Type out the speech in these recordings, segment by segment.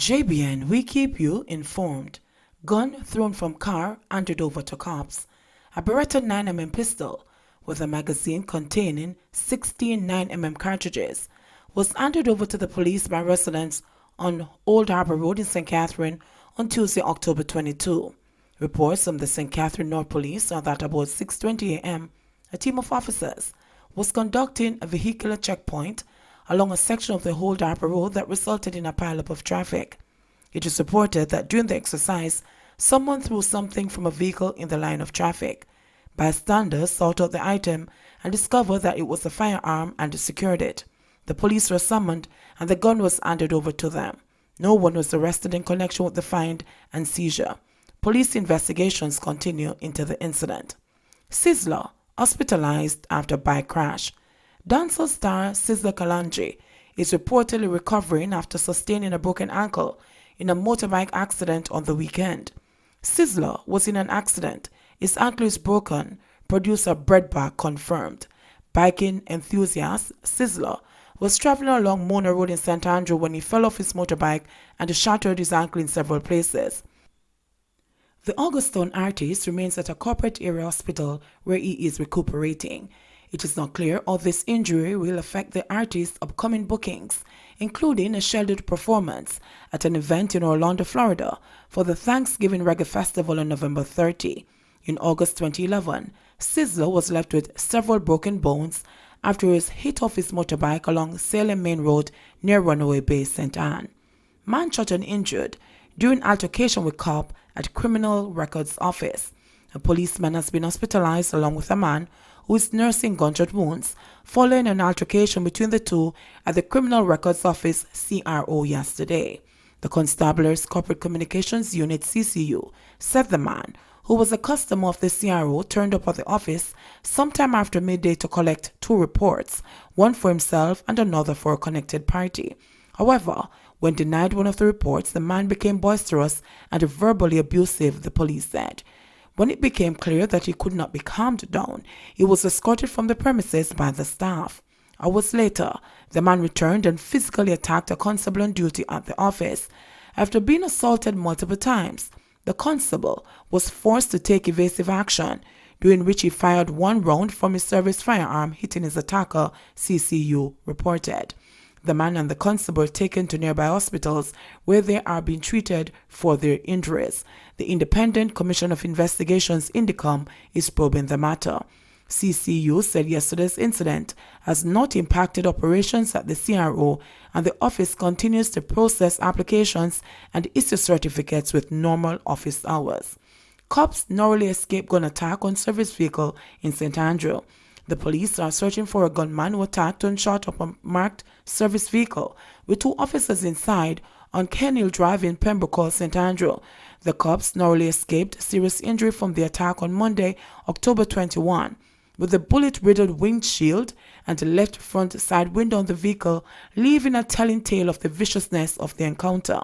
JBN, we keep you informed. Gun thrown from car handed over to cops. A Beretta 9mm pistol with a magazine containing 16 9mm cartridges was handed over to the police by residents on Old Harbour Road in St. Catherine on Tuesday, October 22. Reports from the St. Catherine North Police are that about 6:20 a.m., a team of officers was conducting a vehicular checkpoint along a section of the Old Harbour Road that resulted in a pileup of traffic. It is reported that during the exercise, someone threw something from a vehicle in the line of traffic. Bystanders sought out the item and discovered that it was a firearm and secured it. The police were summoned and the gun was handed over to them. No one was arrested in connection with the find and seizure. Police investigations continue into the incident. Sizzla, hospitalized after bike crash. Dancehall star Sizzla Kalonji is reportedly recovering after sustaining a broken ankle in a motorbike accident on the weekend. Sizzla was in an accident. His ankle is broken, producer Breadback confirmed. Biking enthusiast Sizzla was traveling along Mona Road in St. Andrew when he fell off his motorbike and shattered his ankle in several places. The Augustone artist remains at a corporate area hospital where he is recuperating. It is not clear how this injury will affect the artist's upcoming bookings, including a scheduled performance at an event in Orlando, Florida for the Thanksgiving Reggae Festival on November 30. In August 2011, Sizzla was left with several broken bones after he was hit off his motorbike along Salem Main Road near Runaway Bay, St. Anne. Man shot and injured during altercation with cop at Criminal Records Office. A policeman has been hospitalized along with a man who is nursing gunshot wounds following an altercation between the two at the Criminal Records Office CRO yesterday. The Constabulary's Corporate Communications Unit CCU said the man, who was a customer of the CRO, turned up at the office sometime after midday to collect two reports, one for himself and another for a connected party. However, when denied one of the reports, the man became boisterous and verbally abusive, the police said. When it became clear that he could not be calmed down, he was escorted from the premises by the staff. Hours later, the man returned and physically attacked a constable on duty at the office. After being assaulted multiple times, the constable was forced to take evasive action, during which he fired one round from his service firearm, hitting his attacker, CCU reported. The man and the constable were taken to nearby hospitals where they are being treated for their injuries. The Independent Commission of Investigations, INDICOM, is probing the matter. CCU said yesterday's incident has not impacted operations at the CRO and the office continues to process applications and issue certificates with normal office hours. Cops narrowly escaped gun attack on service vehicle in St. Andrew. The police are searching for a gunman who attacked and shot up a marked service vehicle with two officers inside on Kenhill Drive in Pembroke, St. Andrew. The cops narrowly escaped serious injury from the attack on Monday, October 21, with the bullet-riddled windshield and the left front side window on the vehicle, leaving a telling tale of the viciousness of the encounter.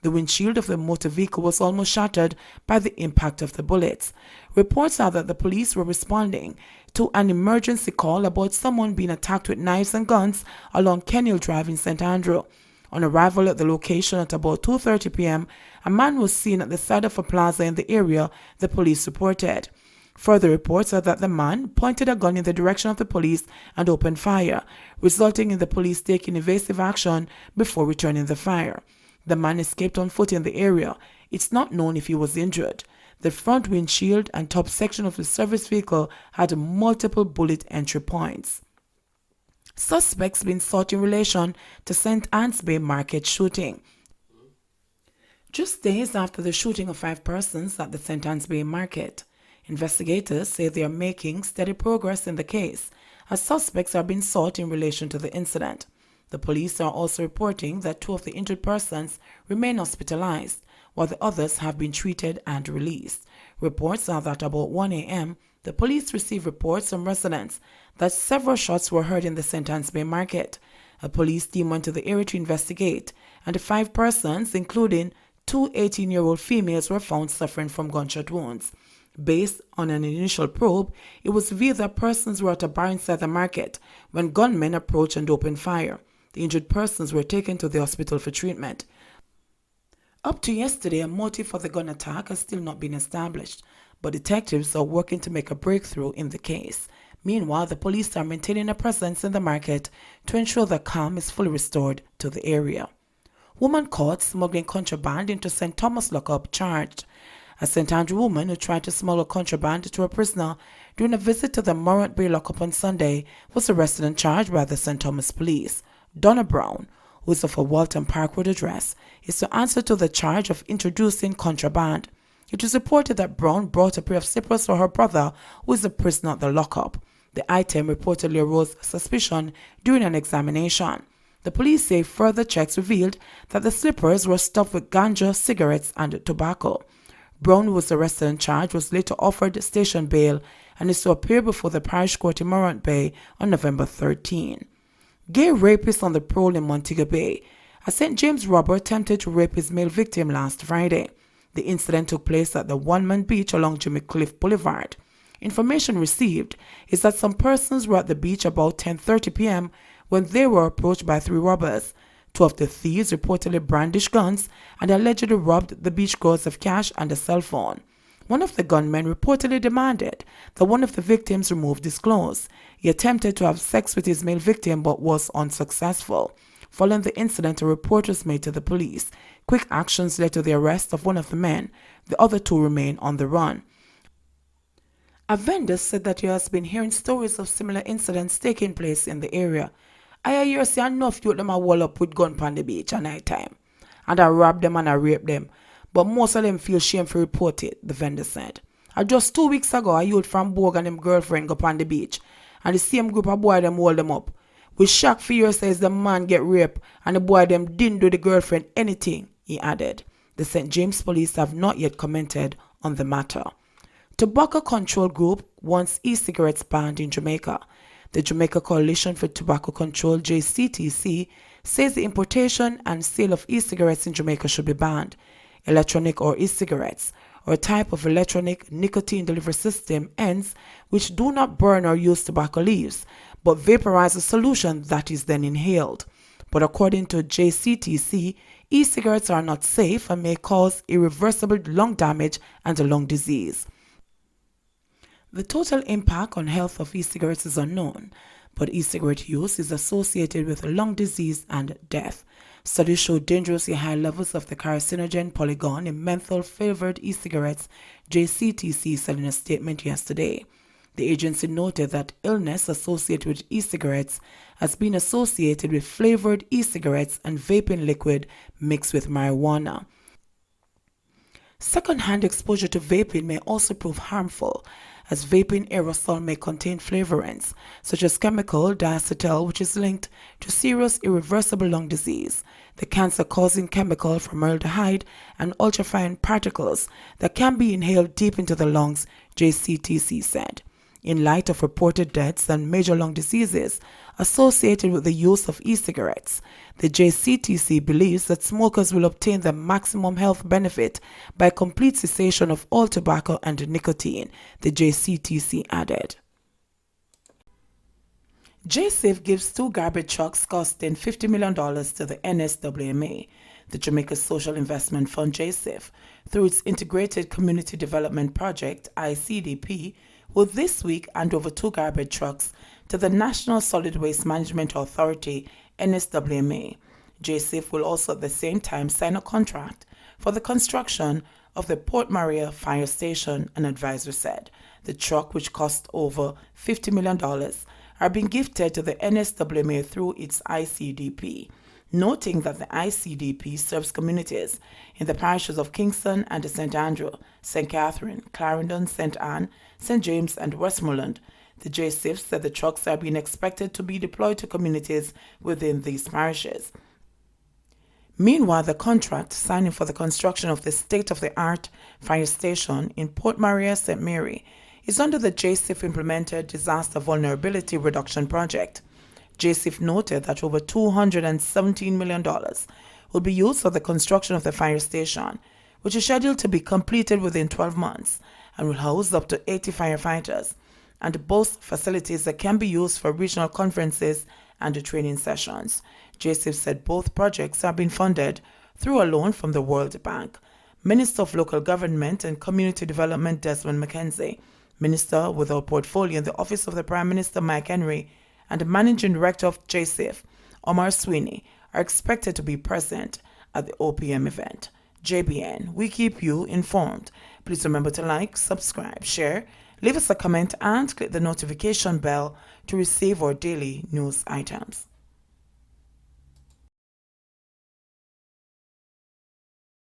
The windshield of the motor vehicle was almost shattered by the impact of the bullets. Reports are that the police were responding to an emergency call about someone being attacked with knives and guns along Kenhill Drive in St. Andrew. On arrival at the location at about 2:30 p.m., a man was seen at the side of a plaza in the area, the police reported. Further reports are that the man pointed a gun in the direction of the police and opened fire, resulting in the police taking evasive action before returning the fire. The man escaped on foot in the area. It's not known if he was injured. The front windshield and top section of the service vehicle had multiple bullet entry points. Suspects being sought in relation to St. Anne's Bay Market shooting. Just days after the shooting of 5 persons at the St. Anne's Bay Market, investigators say they are making steady progress in the case as suspects are being sought in relation to the incident. The police are also reporting that 2 of the injured persons remain hospitalized, while the others have been treated and released. Reports are that about 1 a.m., the police received reports from residents that several shots were heard in the St. Anne's Bay Market. A police team went to the area to investigate, and 5 persons, including 2 18-year-old females, were found suffering from gunshot wounds. Based on an initial probe, it was revealed that persons were at a bar inside the market when gunmen approached and opened fire. The injured persons were taken to the hospital for treatment. Up to yesterday, a motive for the gun attack has still not been established, but detectives are working to make a breakthrough in the case. Meanwhile, the police are maintaining a presence in the market to ensure that calm is fully restored to the area. Woman caught smuggling contraband into St. Thomas lockup charged. A St. Andrew woman who tried to smuggle contraband to a prisoner during a visit to the Morant Bay lockup on Sunday was arrested and charged by the St. Thomas police. Donna Brown, who is of a Walton Parkwood address, is to answer to the charge of introducing contraband. It was reported that Brown brought a pair of slippers for her brother, who is a prisoner at the lockup. The item reportedly arose suspicion during an examination. The police say further checks revealed that the slippers were stuffed with ganja, cigarettes, and tobacco. Brown, who was arrested and charged, was later offered station bail and is to appear before the parish court in Morant Bay on November 13. Gay rapist on the prowl in Montego Bay. A St. James robber attempted to rape his male victim last Friday. The incident took place at the One-Man Beach along Jimmy Cliff Boulevard. Information received is that some persons were at the beach about 10:30 p.m. when they were approached by 3 robbers. 2 of the thieves reportedly brandished guns and allegedly robbed the beachgoers of cash and a cell phone. One of the gunmen reportedly demanded that one of the victims remove his clothes. He attempted to have sex with his male victim but was unsuccessful. Following the incident, a report was made to the police. Quick actions led to the arrest of one of the men. The other 2 remain on the run. A vendor said that he has been hearing stories of similar incidents taking place in the area. I hear say enough youth them a wall up with gun on the beach at night time. And I rob them and I rape them. But most of them feel shame to report it, the vendor said. Just 2 weeks ago, a youth from Bogue and them girlfriend go on the beach. And the same group of boy them hold them up. We shock for you says the man get raped and the boy them didn't do the girlfriend anything, he added. The St. James police have not yet commented on the matter. Tobacco Control Group wants e-cigarettes banned in Jamaica. The Jamaica Coalition for Tobacco Control, JCTC, says the importation and sale of e-cigarettes in Jamaica should be banned. Electronic or e-cigarettes are a type of electronic nicotine delivery system, ENDS, which do not burn or use tobacco leaves, but vaporize a solution that is then inhaled. But according to JCTC, e-cigarettes are not safe and may cause irreversible lung damage and lung disease. The total impact on health of e-cigarettes is unknown, but e-cigarette use is associated with lung disease and death. Studies show dangerously high levels of the carcinogen polygon in menthol-flavored e-cigarettes, JCTC said in a statement yesterday. The agency noted that illness associated with e-cigarettes has been associated with flavored e-cigarettes and vaping liquid mixed with marijuana. Second-hand exposure to vaping may also prove harmful, as vaping aerosol may contain flavorants, such as chemical diacetyl, which is linked to serious irreversible lung disease, the cancer-causing chemical formaldehyde, and ultrafine particles that can be inhaled deep into the lungs, JCTC said. In light of reported deaths and major lung diseases associated with the use of e-cigarettes, the JCTC believes that smokers will obtain the maximum health benefit by complete cessation of all tobacco and nicotine, the JCTC added. JSIF gives 2 garbage trucks costing $50 million to the NSWMA, the Jamaica Social Investment Fund JSIF, through its Integrated Community Development Project, ICDP, will this week hand over 2 garbage trucks to the National Solid Waste Management Authority, NSWMA. JSIF will also at the same time sign a contract for the construction of the Port Maria Fire Station, an advisor said. The truck, which cost over $50 million, are being gifted to the NSWMA through its ICDP, noting that the ICDP serves communities in the parishes of Kingston and St. Andrew, St. Catherine, Clarendon, St. Anne, St. James, and Westmoreland. The JSIF said the trucks are being expected to be deployed to communities within these parishes. Meanwhile, the contract signing for the construction of the state-of-the-art fire station in Port Maria, St. Mary, is under the JSIF implemented Disaster Vulnerability Reduction Project. JSIF noted that over $217 million will be used for the construction of the fire station, which is scheduled to be completed within 12 months and will house up to 80 firefighters and boast facilities that can be used for regional conferences and training sessions. JSIF said both projects are being funded through a loan from the World Bank. Minister of Local Government and Community Development Desmond McKenzie, Minister with a portfolio in the Office of the Prime Minister Mike Henry, and the Managing Director of JSIF, Omar Sweeney, are expected to be present at the OPM event. JBN, we keep you informed. Please remember to like, subscribe, share, leave us a comment, and click the notification bell to receive our daily news items.